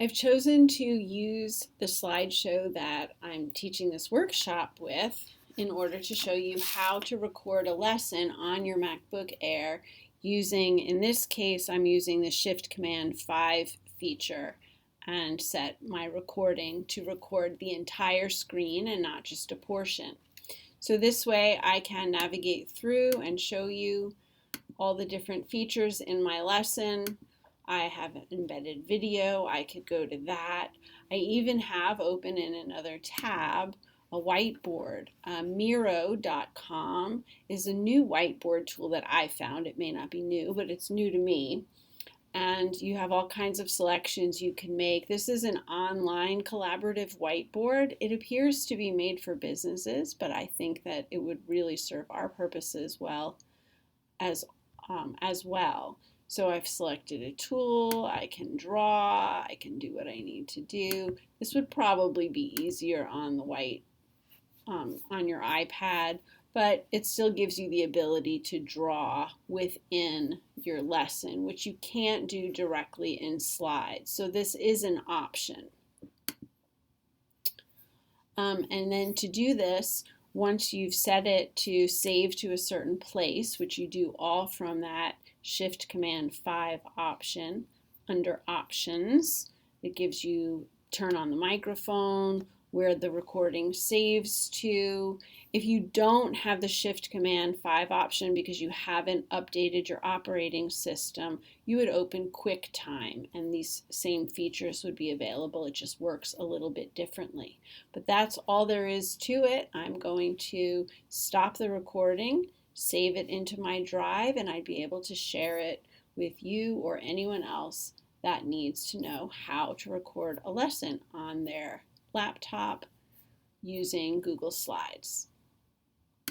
I've chosen to use the slideshow that I'm teaching this workshop with in order to show you how to record a lesson on your MacBook Air using, in this case, I'm using the Shift Command 5 feature and set my recording to record the entire screen and not just a portion. So this way I can navigate through and show you all the different features in my lesson. I have an embedded video, I could go to that. I even have open in another tab a whiteboard. Miro.com is a new whiteboard tool that I found. It may not be new, but it's new to me. And you have all kinds of selections you can make. This is an online collaborative whiteboard. It appears to be made for businesses, but I think that it would really serve our purposes well as well. So I've selected a tool, I can draw, I can do what I need to do. This would probably be easier on the on your iPad, but it still gives you the ability to draw within your lesson, which you can't do directly in slides. So this is an option. And then to do this, once you've set it to save to a certain place, which you do all from that Shift Command 5 option, under Options, it gives you turn on the microphone, where the recording saves to. If you don't have the Shift Command 5 option because you haven't updated your operating system, you would open QuickTime and these same features would be available. It just works a little bit differently. But that's all there is to it. I'm going to stop the recording, save it into my drive, and I'd be able to share it with you or anyone else that needs to know how to record a lesson on their laptop using Google Slides.